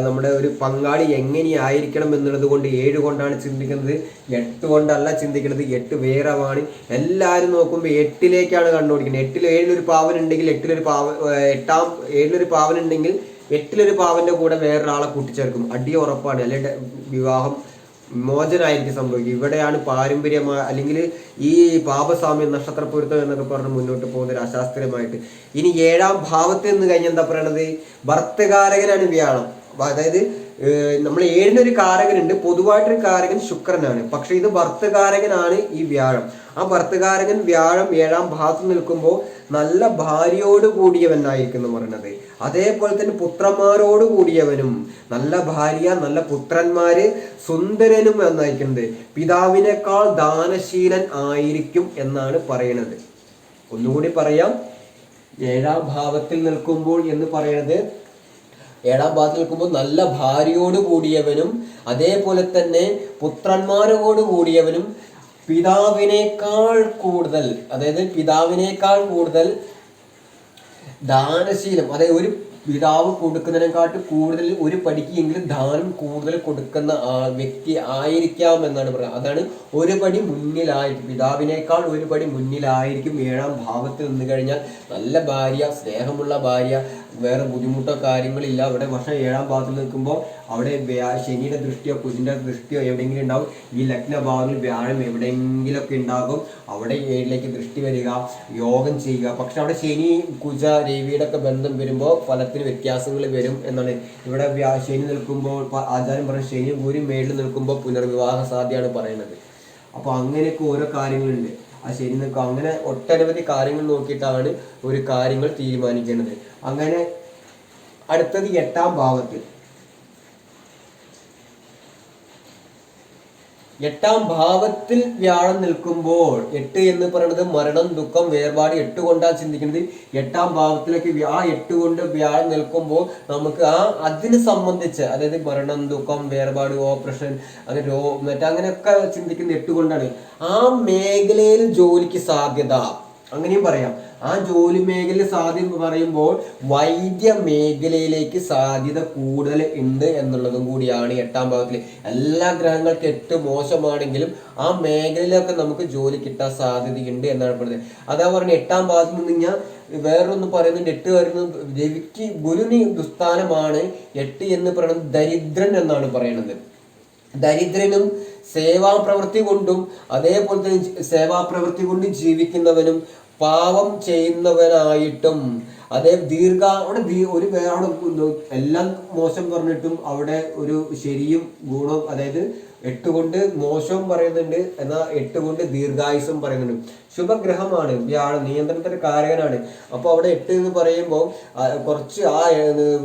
നമ്മുടെ ഒരു പങ്കാളി എങ്ങനെയായിരിക്കണം എന്നുള്ളത് കൊണ്ട് 7 കൊണ്ടാണ് ചിന്തിക്കുന്നത്, 8 കൊണ്ടല്ല ചിന്തിക്കുന്നത്. 8 വേറെയാണ്. എല്ലാവരും നോക്കുമ്പോൾ 8ലേക്കാണ് കണ്ടുപിടിക്കുന്നത്. 8ൽ 7 പാവൻ ഉണ്ടെങ്കിൽ 7 പാവൻ ഉണ്ടെങ്കിൽ 8 പാവന്റെ കൂടെ വേറൊരാളെ കൂട്ടിച്ചേർക്കും. അടി ഉറപ്പാണ്. അല്ലെങ്കിൽ വിവാഹം മോചനായിരിക്കും സംഭവിക്കും. ഇവിടെയാണ് പാരമ്പര്യമായ അല്ലെങ്കിൽ ഈ പാപസാമ്യം, നക്ഷത്രപ്പൊരുത്തം എന്നൊക്കെ പറഞ്ഞ് മുന്നോട്ട് പോകുന്നത് അശാസ്ത്രീയമായിട്ട്. ഇനി 7ാം ഭാവത്തിൽ നിന്ന് കഴിഞ്ഞാൽ എന്താ പറയണത്? ഭർത്തകാരകനാണ് വ്യാഴം. അതായത് നമ്മൾ 7-നൊരു കാരകനുണ്ട്, പൊതുവായിട്ടൊരു കാരകൻ ശുക്രനാണ്. പക്ഷെ ഇത് ഭർത്തകാരകനാണ് ഈ വ്യാഴം. ആ ഭർത്തകാരകൻ വ്യാഴം 7ാം ഭാവത്തിൽ നിൽക്കുമ്പോൾ നല്ല ഭാര്യയോട് കൂടിയവനായിരിക്കും എന്ന് പറയുന്നത്. അതേപോലെ തന്നെ പുത്രന്മാരോട് കൂടിയവനും, നല്ല ഭാര്യ, നല്ല പുത്രന്മാര്, സുന്ദരനും എന്നായിരിക്കുന്നത്. പിതാവിനേക്കാൾ ദാനശീലൻ ആയിരിക്കും എന്നാണ് പറയുന്നത്. ഒന്നുകൂടി പറയാം, 7ാം ഭാവത്തിൽ നിൽക്കുമ്പോൾ എന്ന് പറയുന്നത്, 7ാം ഭാവത്തിൽ നിൽക്കുമ്പോൾ നല്ല ഭാര്യയോട് കൂടിയവനും അതേപോലെ തന്നെ പുത്രന്മാരോട് കൂടിയവനും പിതാവിനേക്കാൾ കൂടുതൽ ദാനശീലം, അതായത് ഒരു പിതാവ് കൊടുക്കുന്നതിനെക്കാട്ട് കൂടുതൽ ഒരു പടിക്കെങ്കിലും ദാനം കൂടുതൽ കൊടുക്കുന്ന വ്യക്തി ആയിരിക്കാം എന്നാണ് പറയുന്നത്. അതാണ് ഒരു പടി മുന്നിലായിരിക്കും, പിതാവിനേക്കാൾ ഒരു പടി മുന്നിലായിരിക്കും 7ാം ഭാവത്തിൽ നിന്ന് കഴിഞ്ഞാൽ. നല്ല ഭാര്യ, സ്നേഹമുള്ള ഭാര്യ, വേറെ ബുദ്ധിമുട്ടോ കാര്യങ്ങളില്ല അവിടെ. പക്ഷേ 7ാം ഭാവത്തിൽ നിൽക്കുമ്പോൾ അവിടെ ശനിയുടെ ദൃഷ്ടിയോ കുജിൻ്റെ ദൃഷ്ടിയോ എവിടെയെങ്കിലും ഉണ്ടാവും. ഈ ലഗ്നഭാവത്തിൽ വ്യാഴം എവിടെയെങ്കിലുമൊക്കെ ഉണ്ടാകും. അവിടെ 7ലേക്ക് ദൃഷ്ടി വരിക, യോഗം ചെയ്യുക. പക്ഷെ അവിടെ ശനി, കുജ, രവിയുടെ ഒക്കെ ബന്ധം വരുമ്പോൾ ഫലത്തിന് വ്യത്യാസങ്ങൾ വരും എന്നാണ്. ഇവിടെ ശനി നിൽക്കുമ്പോൾ ആചാര്യം പറയുന്നത്, ശനി ഗുരു മേളിൽ നിൽക്കുമ്പോൾ പുനർവിവാഹ സാധ്യതയാണ് പറയുന്നത്. അപ്പോൾ അങ്ങനെയൊക്കെ ഓരോ കാര്യങ്ങളുണ്ട്. ആ ശനി നിൽക്കും. അങ്ങനെ ഒട്ടനവധി കാര്യങ്ങൾ നോക്കിയിട്ടാണ് ഒരു കാര്യങ്ങൾ തീരുമാനിക്കേണ്ടത്. അങ്ങനെ അടുത്തത് 8ാം ഭാവത്തിൽ. 8ാം ഭാവത്തിൽ വ്യാഴം നിൽക്കുമ്പോൾ, 8 എന്ന് പറയുന്നത് മരണം, ദുഃഖം, വേർപാട്, 8 കൊണ്ടാണ് ചിന്തിക്കുന്നത്. 8ാം ഭാവത്തിലേക്ക് ആ 8 കൊണ്ട് വ്യാഴം നിൽക്കുമ്പോൾ നമുക്ക് അതിന് സംബന്ധിച്ച്, അതായത് മരണം, ദുഃഖം, വേർപാട്, ഓപ്പറേഷൻ, അങ്ങനെ അങ്ങനെയൊക്കെ ചിന്തിക്കുന്നത് 8 കൊണ്ടാണ്. ആ മേഖലയിൽ ജോലിക്ക് സാധ്യത, അങ്ങനെയും പറയാം. ആ ജോലി മേഖല സാധ്യത പറയുമ്പോൾ വൈദ്യ മേഖലയിലേക്ക് സാധ്യത കൂടുതൽ ഉണ്ട് എന്നുള്ളതും കൂടിയാണ് 8ാം ഭാവത്തിൽ. എല്ലാ ഗ്രഹങ്ങൾക്ക് 8 മോശമാണെങ്കിലും ആ മേഖലയിലൊക്കെ നമുക്ക് ജോലി കിട്ടാൻ സാധ്യതയുണ്ട് എന്നാണ് പറയുന്നത്. അതാ പറഞ്ഞത് 8ാം ഭാവത്തിൽ നിന്ന് കഴിഞ്ഞാൽ വേറൊന്ന് പറയുന്നുണ്ട്. 8 വരുന്നത് രവിക്ക് ഗുരുനി ദുസ്ഥാനമാണ്. 8 എന്ന് പറയുന്നത് ദരിദ്രൻ എന്നാണ് പറയുന്നത്. ദരിദ്രനും സേവാപ്രവൃത്തി കൊണ്ടും അതേപോലെ തന്നെ സേവാപ്രവൃത്തി കൊണ്ട് ജീവിക്കുന്നവനും പാവം ചെയ്യുന്നവനായിട്ടും അതേ അവിടെ ഒരു വേറെ എല്ലാം മോശം പറഞ്ഞിട്ടും അവിടെ ഒരു ശരിയും ഗുണവും, അതായത് 8 കൊണ്ട് മോശവും പറയുന്നുണ്ട്, എന്നാൽ 8 കൊണ്ട് ദീർഘായുസും പറയുന്നുണ്ട്. ശുഭഗ്രഹമാണ് വ്യാഴം, നിയന്ത്രണത്തിന്റെ കാരകനാണ്. അപ്പോൾ അവിടെ 8 എന്ന് പറയുമ്പോൾ കുറച്ച്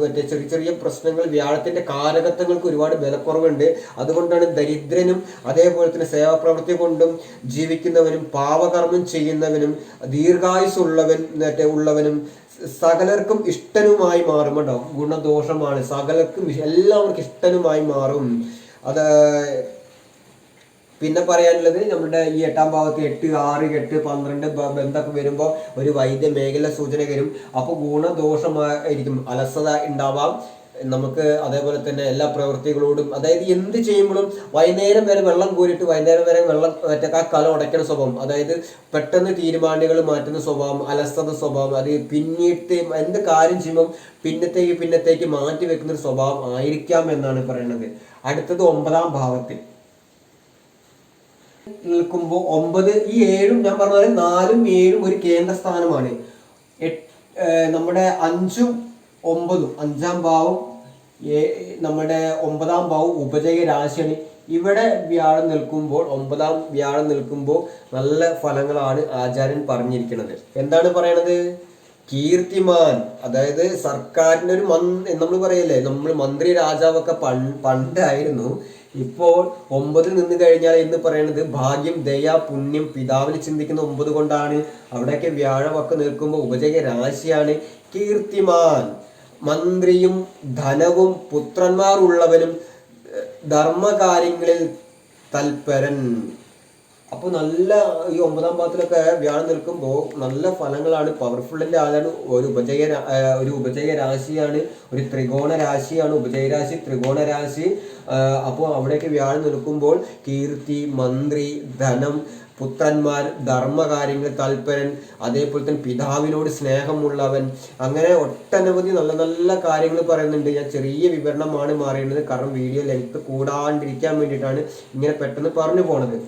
മറ്റേ ചെറിയ ചെറിയ പ്രശ്നങ്ങൾ, വ്യാഴത്തിന്റെ കാരകത്വങ്ങൾക്ക് ഒരുപാട് വിലക്കുറവുണ്ട്. അതുകൊണ്ടാണ് ദരിദ്രനും അതേപോലെ തന്നെ സേവാപ്രവൃത്തി കൊണ്ടും ജീവിക്കുന്നവനും പാവകർമ്മം ചെയ്യുന്നവനും ദീർഘായുസുള്ളവനും സകലർക്കും ഇഷ്ടനുമായി മാറും. കേട്ടോ, ഗുണദോഷമാണ്. സകലർക്കും എല്ലാവർക്കും ഇഷ്ടനുമായി മാറും. അത് പിന്നെ പറയാനുള്ളത്, നമ്മുടെ ഈ 8ാം ഭാവത്തിൽ 8, 6, 8, 12 ബന്ധമൊക്കെ വരുമ്പോൾ ഒരു വൈദ്യ മേഖല സൂചന വരും. അപ്പോൾ ഗുണദോഷമായിരിക്കും, അലസത ഉണ്ടാവാം നമുക്ക്. അതേപോലെ തന്നെ എല്ലാ പ്രവൃത്തികളോടും, അതായത് എന്ത് ചെയ്യുമ്പോഴും വൈകുന്നേരം വരെ വെള്ളം കോരിയിട്ട് വൈകുന്നേരം വരെ വെള്ളം ആ കലം ഉടയ്ക്കുന്ന സ്വഭാവം, അതായത് പെട്ടെന്ന് തീരുമാനങ്ങൾ മാറ്റുന്ന സ്വഭാവം, അലസത സ്വഭാവം, അത് പിന്നീട്ട് എന്ത് കാര്യം ചെയ്യുമ്പോൾ പിന്നത്തേക്ക് മാറ്റി വെക്കുന്ന ഒരു സ്വഭാവം ആയിരിക്കാം എന്നാണ് പറയുന്നത്. അടുത്തത് 9ാം ഭാവത്തിൽ നിൽക്കുമ്പോൾ 9, ഈ 7ഉം ഞാൻ പറഞ്ഞ പോലെ 4ഉം 7ഉം ഒരു കേന്ദ്ര സ്ഥാനമാണ്. നമ്മുടെ 5ഉം 9ഉം, 5ാം ഭാവം നമ്മുടെ 9ാം ഭാവം ഉപജയ രാശിയാണ്. ഇവിടെ വ്യാഴം നിൽക്കുമ്പോൾ, 9ാം വ്യാഴം നിൽക്കുമ്പോൾ നല്ല ഫലങ്ങളാണ് ആചാര്യൻ പറഞ്ഞിരിക്കുന്നത്. എന്താണ് പറയണത്? കീർത്തിമാൻ, അതായത് സർക്കാരിൻ്റെ ഒരു നമ്മൾ പറയല്ലേ, നമ്മൾ മന്ത്രി രാജാവൊക്കെ പണ്ടായിരുന്നു. ഇപ്പോൾ 9 നിന്ന് കഴിഞ്ഞാൽ എന്ന് പറയുന്നത് ഭാഗ്യം, ദയ, പുണ്യം, പിതാവിന് ചിന്തിക്കുന്ന 9 കൊണ്ടാണ്. അവിടെയൊക്കെ വ്യാഴമൊക്കെ നിൽക്കുമ്പോൾ ഉപജയ രാശിയാണ്. കീർത്തിമാൻ, മന്ത്രിയും ധനവും പുത്രന്മാരുള്ളവനും ധർമ്മകാര്യങ്ങളിൽ തൽപരൻ. അപ്പോൾ നല്ല ഈ 9ാം ഭാവത്തിലൊക്കെ വ്യാഴം നിൽക്കുമ്പോൾ നല്ല ഫലങ്ങളാണ്. പവർഫുള്ളിൻ്റെ ആളാണ്. ഒരു ഉപജയ രാശിയാണ്, ഒരു ത്രികോണ രാശിയാണ്. ഉപജയരാശി, ത്രികോണ രാശി. അപ്പോൾ അവിടേക്ക് വ്യാഴം നിൽക്കുമ്പോൾ കീർത്തി, മന്ത്രി, ധനം, പുത്രന്മാർ, ധർമ്മകാര്യങ്ങൾ തൽപരൻ, അതേപോലെ തന്നെ പിതാവിനോട് സ്നേഹമുള്ളവൻ, അങ്ങനെ ഒട്ടനവധി നല്ല നല്ല കാര്യങ്ങൾ പറയുന്നുണ്ട്. ഞാൻ ചെറിയ വിവരണമാണ് മാറിയുന്നത്, കാരണം വീഡിയോ ലെങ്ത് കൂടാണ്ടിരിക്കാൻ വേണ്ടിയിട്ടാണ് ഇങ്ങനെ പെട്ടെന്ന് പറഞ്ഞു പോണത്.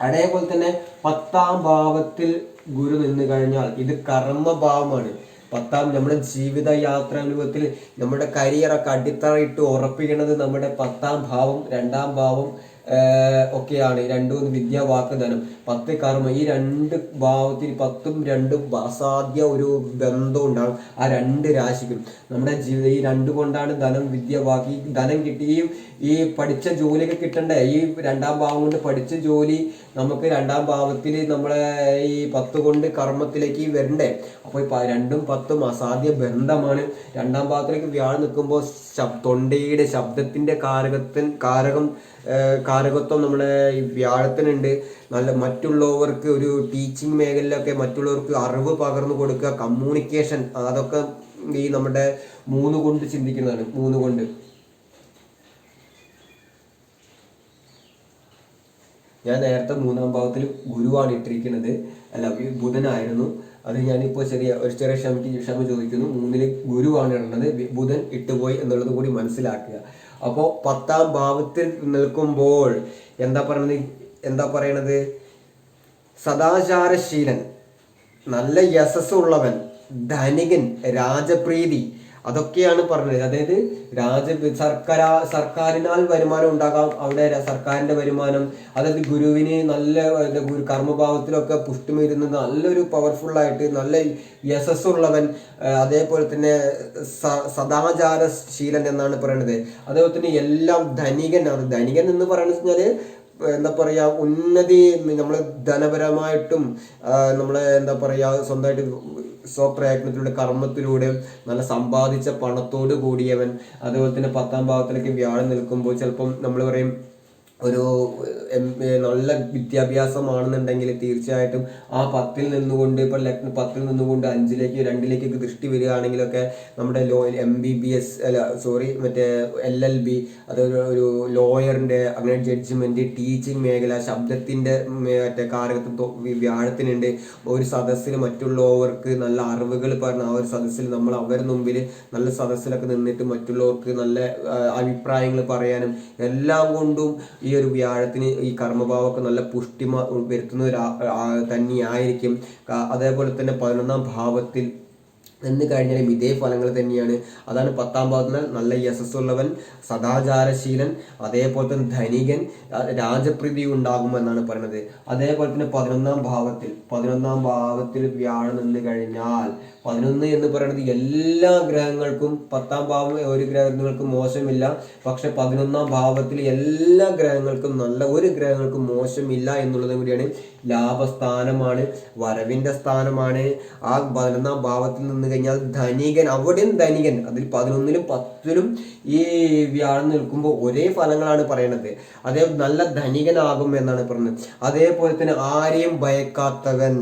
അതേപോലെ തന്നെ 10ാം ഭാവത്തിൽ ഗുരു നിന്ന് കഴിഞ്ഞാൽ ഇത് കർമ്മഭാവമാണ്. നമ്മുടെ ജീവിത യാത്രാനുഭവത്തിൽ നമ്മുടെ കരിയറൊക്കെ അടിത്തറയിട്ട് ഉറപ്പിക്കുന്നത് നമ്മുടെ 10ാം ഭാവം, 2ാം ഭാവം ഒക്കെയാണ്. 2 വിദ്യ, വാക്ക്, ധനം, 10 കർമ്മ. ഈ 2 ഭാവത്തിൽ 10ഉം 2ഉം അസാധ്യ ഒരു ബന്ധം ഉണ്ടാകും ആ 2 രാശിക്കും. നമ്മുടെ ജീവിതം ഈ 2 കൊണ്ടാണ് ധനം, വിദ്യ, വാക്ക്. ഈ ധനം കിട്ടി, ഈ പഠിച്ച ജോലിയൊക്കെ കിട്ടണ്ടേ? ഈ 2ാം ഭാവം കൊണ്ട് പഠിച്ച ജോലി നമുക്ക് 2ാം ഭാവത്തിൽ നമ്മളെ ഈ 10 കൊണ്ട് കർമ്മത്തിലേക്ക് വരണ്ടേ? അപ്പോൾ 2ഉം 10ഉം അസാധ്യ ബന്ധമാണ്. 2ാം ഭാവത്തിലേക്ക് വ്യാഴം നിൽക്കുമ്പോൾ തൊണ്ടയുടെ ശബ്ദത്തിൻ്റെ കാരകത്വം നമ്മുടെ ഈ വ്യാഴത്തിനുണ്ട്. നല്ല മറ്റുള്ളവർക്ക് ഒരു ടീച്ചിങ് മേഖലയിലൊക്കെ മറ്റുള്ളവർക്ക് അറിവ് പകർന്നു കൊടുക്കുക, കമ്മ്യൂണിക്കേഷൻ, അതൊക്കെ ഈ നമ്മുടെ 3 കൊണ്ട് ചിന്തിക്കുന്നതാണ്. 3 കൊണ്ട് ഞാൻ നേരത്തെ 3ാം ഭാവത്തിൽ ഗുരുവാണ് ഇട്ടിരിക്കുന്നത്, അല്ല ബുധനായിരുന്നു. അത് ഞാനിപ്പോൾ ഒരു ചെറിയ ക്ഷമ ചോദിക്കുന്നു. 3ൽ ഗുരുവാണ് ഇടുന്നത്, ബുധൻ ഇട്ടുപോയി എന്നുള്ളത് കൂടി മനസ്സിലാക്കുക. അപ്പോൾ 10ാം ഭാവത്തിൽ നിൽക്കുമ്പോൾ എന്താ പറയണത്? സദാചാരശീലൻ, നല്ല യശസ്സുള്ളവൻ, ധനികൻ, രാജപ്രീതി, അതൊക്കെയാണ് പറഞ്ഞത്. അതായത് സർക്കാരിനാൽ വരുമാനം ഉണ്ടാകാം. അവിടെ സർക്കാരിന്റെ വരുമാനം, അതായത് ഗുരുവിന് നല്ല കർമ്മഭാവത്തിലൊക്കെ പുഷ്ടിമേരുന്ന നല്ലൊരു പവർഫുള്ളായിട്ട് നല്ല യശസ്സുള്ളവൻ, അതേപോലെ തന്നെ സദാചാരശീലൻ എന്നാണ് പറയുന്നത്. അതേപോലെ തന്നെ എല്ലാം ധനികൻ. ധനികൻ എന്ന് പറയുന്നത് വെച്ചാല് എന്താ പറയുക, ഉന്നതി, നമ്മൾ ധനപരമായിട്ടും നമ്മളെ എന്താ പറയുക സ്വന്തമായിട്ട് സ്വപ്രയത്നത്തിലൂടെ കർമ്മത്തിലൂടെ നല്ല സമ്പാദിച്ച പണത്തോട് കൂടിയവൻ. അതുപോലെ തന്നെ 10ാം ഭാവത്തിലേക്ക് വ്യാഴം നിൽക്കുമ്പോൾ ചിലപ്പം നമ്മൾ പറയും ഒരു നല്ല വിദ്യാഭ്യാസമാണെന്നുണ്ടെങ്കിൽ തീർച്ചയായിട്ടും ആ 10ൽ നിന്നുകൊണ്ട് ഇപ്പോൾ 10ൽ നിന്നുകൊണ്ട് 5ലേക്ക് 2ലേക്കൊക്കെ ദൃഷ്ടി വരികയാണെങ്കിലൊക്കെ നമ്മുടെ MBBS മറ്റേ LLB, അതൊരു ലോയറിൻ്റെ, അങ്ങനെ ജഡ്ജ്മെൻറ്റ്, ടീച്ചിങ് മേഖല, ശബ്ദത്തിൻ്റെ മറ്റേ കാരകത്വം വ്യാഴത്തിനുണ്ട്. ഒരു സദസ്സിൽ മറ്റുള്ളവർക്ക് നല്ല അറിവുകൾ പറഞ്ഞ ആ ഒരു സദസ്സിൽ നമ്മൾ അവരുടെ മുമ്പിൽ നല്ല സദസ്സിലൊക്കെ നിന്നിട്ട് മറ്റുള്ളവർക്ക് നല്ല അഭിപ്രായങ്ങൾ പറയാനും എല്ലാം കൊണ്ടും ഈ ഒരു വ്യാഴത്തിന് ഈ കർമ്മഭാവമൊക്കെ നല്ല പുഷ്ടിമ വരുത്തുന്ന തന്നെയായിരിക്കും. അതേപോലെ തന്നെ 11ാം ഭാവത്തിൽ നിന്ന് കഴിഞ്ഞാലും ഇതേ ഫലങ്ങൾ തന്നെയാണ്. അതാണ് 10ാം ഭാവത്തിൽ നല്ല യശസ്സുള്ളവൻ, സദാചാരശീലൻ, അതേപോലെ തന്നെ ധനികൻ, രാജപ്രീതി ഉണ്ടാകുമെന്നാണ് പറയുന്നത്. അതേപോലെ തന്നെ 11ാം ഭാവത്തിൽ വ്യാഴം നിന്ന് കഴിഞ്ഞാൽ 11 എന്ന് പറയുന്നത് എല്ലാ ഗ്രഹങ്ങൾക്കും 10ാം ഭാവം ഒരു ഗ്രഹങ്ങൾക്കും മോശമില്ല. പക്ഷെ 11ാം ഭാവത്തിൽ എല്ലാ ഗ്രഹങ്ങൾക്കും നല്ല, ഒരു ഗ്രഹങ്ങൾക്കും മോശമില്ല എന്നുള്ളത് കൂടിയാണ്. ലാഭസ്ഥാനമാണ്, വരവിൻ്റെ സ്ഥാനമാണ്. ആ 11ാം ഭാവത്തിൽ നിന്ന് കഴിഞ്ഞാൽ ധനികൻ, അവിടെയും ധനികൻ. അതിൽ 11ലും 10ലും ഈ വ്യാഴം നിൽക്കുമ്പോൾ ഒരേ ഫലങ്ങളാണ് പറയുന്നത്. അതേ നല്ല ധനികനാകും എന്നാണ് പറയുന്നത്. അതേപോലെ തന്നെ ആരെയും ഭയക്കാത്തവൻ,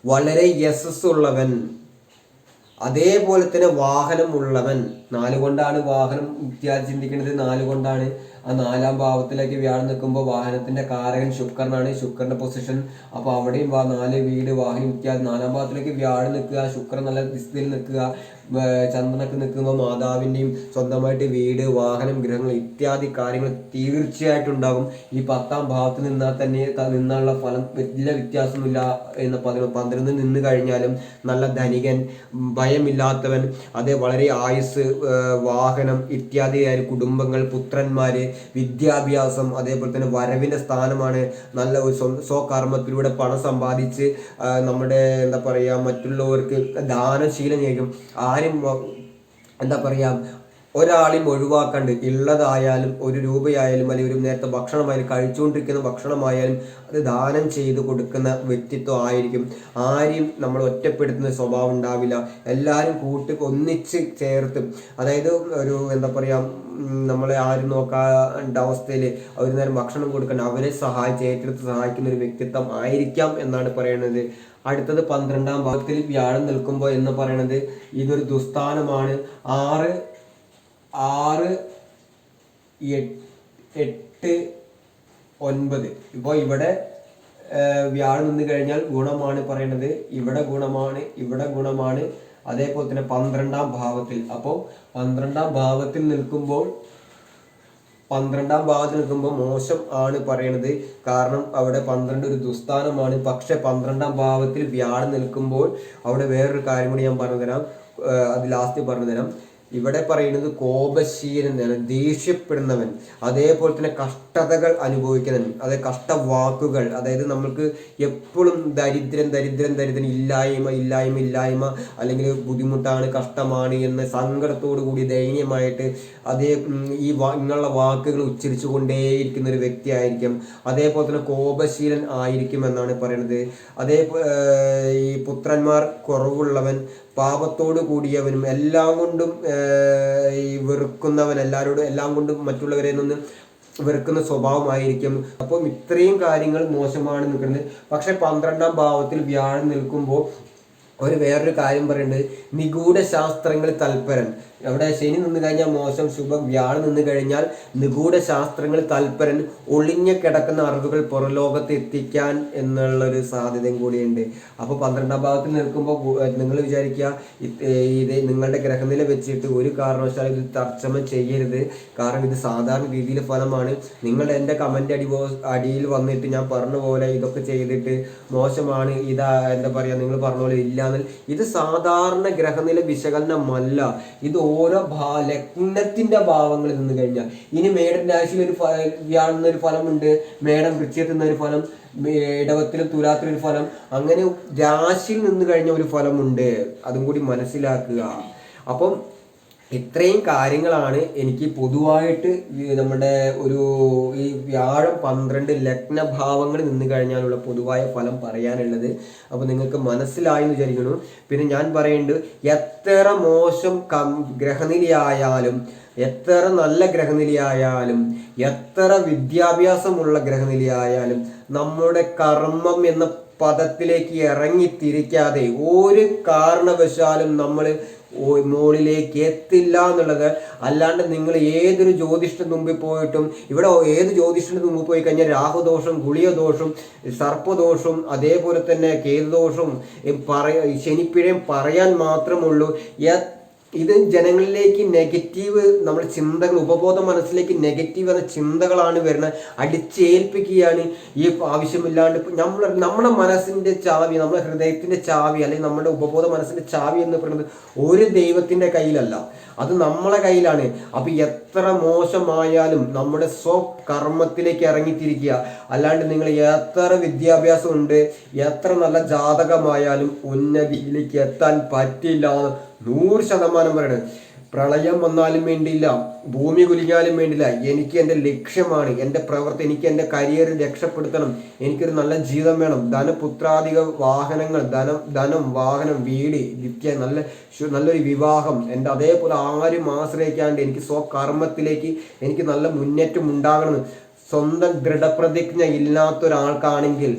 വളരെ യശസ്സുള്ളവൻ, അതേപോലെ തന്നെ വാഹനം ഉള്ളവൻ. 4 കൊണ്ടാണ് വാഹനം ഇത്യാദി ചിന്തിക്കുന്നത്, 4 കൊണ്ടാണ്. ആ 4ാം ഭാവത്തിലേക്ക് വ്യാഴം നിൽക്കുമ്പോൾ വാഹനത്തിന്റെ കാരകൻ ശുക്രനാണ്, ശുക്രന്റെ പൊസിഷൻ. അപ്പോൾ അവിടെയും 4 വീട്, വാഹനം ഇത്യാദി. 4ാം ഭാവത്തിലേക്ക് വ്യാഴം നിൽക്കുക, ശുക്രൻ നല്ല ദിശയിൽ നിൽക്കുക, ചന്ദ്രനൊക്കെ നിൽക്കുമ്പോൾ മാതാവിൻ്റെയും സ്വന്തമായിട്ട് വീട്, വാഹനം, ഗ്രഹങ്ങൾ ഇത്യാദി കാര്യങ്ങൾ തീർച്ചയായിട്ടും ഉണ്ടാകും. ഈ 10ാം ഭാവത്തിൽ നിന്നുള്ള ഫലം വലിയ വ്യത്യാസമില്ല എന്ന് 12 നിന്ന് കഴിഞ്ഞാലും നല്ല ധനികൻ, ഭയമില്ലാത്തവൻ, അതേ വളരെ ആയുസ്, വാഹനം ഇത്യാദി കുടുംബങ്ങൾ, പുത്രന്മാര്, വിദ്യാഭ്യാസം, അതേപോലെ തന്നെ വരവിൻ്റെ സ്ഥാനമാണ്. നല്ല ഒരു സ്വകർമ്മത്തിലൂടെ പണം സമ്പാദിച്ച് നമ്മുടെ എന്താ പറയുക മറ്റുള്ളവർക്ക് ദാനശീലം ചെയ്യും. ആരും എന്താ പറയുക ഒരാളെയും ഒഴിവാക്കാണ്ട് ഉള്ളതായാലും 1 രൂപയായാലും അല്ലെങ്കിൽ ഒരു നേരത്തെ ഭക്ഷണമായാലും കഴിച്ചുകൊണ്ടിരിക്കുന്ന ഭക്ഷണമായാലും അത് ദാനം ചെയ്ത് കൊടുക്കുന്ന വ്യക്തിത്വം ആയിരിക്കും. ആരെയും നമ്മൾ ഒറ്റപ്പെടുത്തുന്ന സ്വഭാവം ഉണ്ടാവില്ല. എല്ലാവരും ഒന്നിച്ച് ചേർത്ത്, അതായത് ഒരു എന്താ പറയുക, നമ്മളെ ആരും നോക്കാണ്ട അവസ്ഥയിൽ ഒരു നേരം ഭക്ഷണം കൊടുക്കണം, അവരെ ഏറ്റെടുത്ത് സഹായിക്കുന്ന ഒരു വ്യക്തിത്വം ആയിരിക്കാം എന്നാണ് പറയുന്നത്. അടുത്തത് 12ാം ഭാവത്തിൽ വ്യാഴം നിൽക്കുമ്പോൾ എന്ന് പറയുന്നത് ഇതൊരു ദുസ്ഥാനമാണ്. 6, 8, 9. ഇപ്പോൾ ഇവിടെ വ്യാഴം നിന്ന് കഴിഞ്ഞാൽ ഗുണമാണ് പറയണത്, ഇവിടെ ഗുണമാണ്. അതേപോലെ തന്നെ 12ാം ഭാവത്തിൽ, അപ്പോൾ 12ാം ഭാവത്തിൽ നിൽക്കുമ്പോൾ മോശം ആണ് പറയണത്. കാരണം അവിടെ 12 ഒരു ദുസ്ഥാനമാണ്. പക്ഷെ 12ാം ഭാവത്തിൽ വ്യാഴം നിൽക്കുമ്പോൾ അവിടെ വേറൊരു കാര്യം കൂടി ഞാൻ പറഞ്ഞുതരാം, അത് ലാസ്റ്റ് പറഞ്ഞുതരാം. ഇവിടെ പറയുന്നത് കോപശീലൻ, ദേഷ്യപ്പെടുന്നവൻ, അതേപോലെ തന്നെ കഷ്ടതകൾ അനുഭവിക്കുന്നവൻ, അതായത് കഷ്ടവാക്കുകൾ, അതായത് നമ്മൾക്ക് എപ്പോഴും ദരിദ്രൻ, ഇല്ലായ്മ, അല്ലെങ്കിൽ ബുദ്ധിമുട്ടാണ്, കഷ്ടമാണ് എന്ന് സങ്കടത്തോടു കൂടി ദയനീയമായിട്ട് ഇങ്ങനെയുള്ള വാക്കുകൾ ഉച്ചരിച്ചു കൊണ്ടേയിരിക്കുന്ന ഒരു വ്യക്തി ആയിരിക്കും. അതേപോലെ തന്നെ കോപശീലൻ ആയിരിക്കും എന്നാണ് പറയുന്നത്. ഈ പുത്രന്മാർ കുറവുള്ളവൻ, പാപത്തോട് കൂടിയവനും, എല്ലാം കൊണ്ടും വെറുക്കുന്നവൻ, എല്ലാം കൊണ്ടും മറ്റുള്ളവരെ നിന്ന് വെറുക്കുന്ന സ്വഭാവമായിരിക്കും. അപ്പം ഇത്രയും കാര്യങ്ങൾ മോശമാണ് നിൽക്കുന്നത്. പക്ഷെ 12ാം ഭാവത്തിൽ വ്യാഴം നിൽക്കുമ്പോൾ വേറൊരു കാര്യം പറയുന്നത്, നിഗൂഢ ശാസ്ത്രങ്ങളിൽ തൽപരൻ. അവിടെ ശനി നിന്ന് കഴിഞ്ഞാൽ മോശം, ശുഭം. വ്യാഴം നിന്ന് കഴിഞ്ഞാൽ നിഗൂഢ ശാസ്ത്രങ്ങളിൽ തൽപരൻ, ഒളിഞ്ഞു കിടക്കുന്ന അറിവുകൾ പുറലോകത്ത് എത്തിക്കാൻ എന്നുള്ളൊരു സാധ്യതയും കൂടിയുണ്ട്. അപ്പോൾ 12ാം ഭാവത്തിൽ നിൽക്കുമ്പോൾ നിങ്ങൾ വിചാരിക്കുക, ഇത് നിങ്ങളുടെ ഗ്രഹനില വെച്ചിട്ട് ഒരു കാരണവശാലും ഇത് തർജ്ജമ ചെയ്യരുത്. കാരണം ഇത് സാധാരണ രീതിയിൽ ഫലമാണ്. നിങ്ങൾ എൻ്റെ കമൻ്റ് അടിയിൽ വന്നിട്ട് ഞാൻ പറഞ്ഞ പോലെ ഇതൊക്കെ ചെയ്തിട്ട് മോശമാണ്, ഇതാ എന്താ പറയുക, നിങ്ങൾ പറഞ്ഞ പോലെ ഇല്ലാന്ന്, ഇത് സാധാരണ ഗ്രഹനില വിശകലനമല്ല. ഇത് ഓരോ ലഗ്നത്തിന്റെ ഭാവങ്ങളിൽ നിന്ന് കഴിഞ്ഞാൽ, ഇനി മേടൻ രാശിയിൽ വ്യാഴുന്ന ഒരു ഫലമുണ്ട്, മേടം വൃശ്ചികത്തിൽ ഒരു ഫലം, ഇടവത്തിലും തുലാത്തിലും ഒരു ഫലം, അങ്ങനെ രാശിയിൽ നിന്ന് കഴിഞ്ഞ ഒരു ഫലമുണ്ട്. അതും കൂടി മനസ്സിലാക്കുക. അപ്പം ഇത്രയും കാര്യങ്ങളാണ് എനിക്ക് പൊതുവായിട്ട് നമ്മുടെ ഈ വ്യാഴം 12 ലഗ്നഭാവങ്ങളിൽ നിന്ന് കഴിഞ്ഞാലുള്ള പൊതുവായ ഫലം പറയാനുള്ളത്. അപ്പോൾ നിങ്ങൾക്ക് മനസ്സിലായി എന്ന് വിചാരിക്കുന്നു. പിന്നെ ഞാൻ പറയുന്നുണ്ട്, എത്ര മോശം ഗ്രഹനിലയായാലും, എത്ര നല്ല ഗ്രഹനിലയായാലും, എത്ര വിദ്യാഭ്യാസമുള്ള ഗ്രഹനിലയായാലും, നമ്മുടെ കർമ്മം എന്ന പദത്തിലേക്ക് ഇറങ്ങി തിരിക്കാതെ ഒരു കാരണവശാലും നമ്മൾ മുകളിലേക്ക് എത്തില്ല എന്നുള്ളത്. അല്ലാണ്ട് നിങ്ങൾ ഏതൊരു ജ്യോതിഷത്തിന് മുമ്പിൽ പോയിട്ടും, ഇവിടെ ഏത് ജ്യോതിഷത്തിന് മുമ്പ് പോയി കഴിഞ്ഞാൽ രാഹുദോഷം, ഗുളികദോഷം, സർപ്പദോഷം, അതേപോലെ തന്നെ കേതുദോഷം, ശനിപ്പിഴയും പറയാൻ മാത്രമുള്ളൂ. ഇത് ജനങ്ങളിലേക്ക് നെഗറ്റീവ്, നമ്മുടെ ചിന്തകൾ, ഉപബോധ മനസ്സിലേക്ക് നെഗറ്റീവ് എന്ന ചിന്തകളാണ് വരുന്നത്, അടിച്ചേൽപ്പിക്കുകയാണ് ഈ ആവശ്യമില്ലാണ്ട്. നമ്മുടെ മനസ്സിൻ്റെ ചാവി, നമ്മുടെ ഹൃദയത്തിൻ്റെ ചാവി, അല്ലെങ്കിൽ നമ്മുടെ ഉപബോധ മനസ്സിൻ്റെ ചാവി എന്ന് പറയുന്നത് ഒരു ദൈവത്തിൻ്റെ കയ്യിലല്ല, അത് നമ്മളെ കയ്യിലാണ്. അപ്പം എത്ര മോശമായാലും നമ്മുടെ സ്വകർമ്മത്തിലേക്ക് ഇറങ്ങിത്തിരിക്കുക. അല്ലാണ്ട് നിങ്ങൾ എത്ര വിദ്യാഭ്യാസം ഉണ്ട്, എത്ര നല്ല ജാതകമായാലും ഉന്നതിയിലേക്ക് എത്താൻ പറ്റില്ല. 100% പറയണത്. പ്രളയം വന്നാലും വേണ്ടിയില്ല, ഭൂമി കുലുങ്ങിയാലും വേണ്ടില്ല, എനിക്ക് എൻ്റെ ലക്ഷ്യമാണ്, എൻ്റെ പ്രവൃത്തി, എനിക്ക് എൻ്റെ കരിയറിൽ രക്ഷപ്പെടുത്തണം, എനിക്കൊരു നല്ല ജീവിതം വേണം, ധനപുത്രാധിക വാഹനങ്ങൾ, ധനം, വാഹനം, വീട്, നിത്യ നല്ലൊരു വിവാഹം, എൻ്റെ അതേപോലെ ആരും ആശ്രയിക്കാണ്ട് എനിക്ക് സ്വകർമ്മത്തിലേക്ക് എനിക്ക് നല്ല മുന്നേറ്റം ഉണ്ടാകണം. സ്വന്തം ദൃഢപ്രതിജ്ഞ ഇല്ലാത്തൊരാൾക്കാണെങ്കിൽ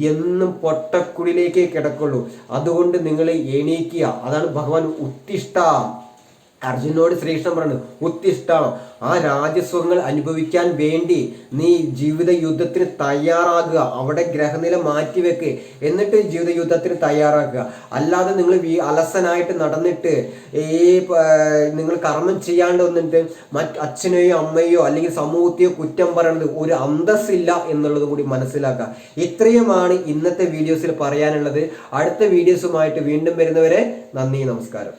എന്നും പൊട്ടക്കുഴിയിലേക്കേ കിടക്കുള്ളൂ. അതുകൊണ്ട് നിങ്ങൾ എണീക്കുക. അതാണ് ഭഗവാൻ ഉത്തിഷ്ഠ, അർജുനോട് ശ്രീകൃഷ്ണൻ പറഞ്ഞു, ഉത്തിഷ്ഠ. ആ രാജസ്വങ്ങൾ അനുഭവിക്കാൻ വേണ്ടി നീ ജീവിത യുദ്ധത്തിന് തയ്യാറാകുക. അവിടെ ഗ്രഹനില മാറ്റിവെക്ക്, എന്നിട്ട് ജീവിത യുദ്ധത്തിന് തയ്യാറാക്കുക. അല്ലാതെ നിങ്ങൾ അലസനായിട്ട് നടന്നിട്ട് നിങ്ങൾ കർമ്മം ചെയ്യാണ്ട് വന്നിട്ട് അച്ഛനെയോ അമ്മയോ അല്ലെങ്കിൽ സമൂഹത്തെയോ കുറ്റം പറയുന്നത് ഒരു അന്തസ്സില്ല എന്നുള്ളത് കൂടി മനസ്സിലാക്കുക. ഇത്രയുമാണ് ഇന്നത്തെ വീഡിയോസിൽ പറയാനുള്ളത്. അടുത്ത വീഡിയോസുമായിട്ട് വീണ്ടും വരുന്നവരെ നന്ദി, നമസ്കാരം.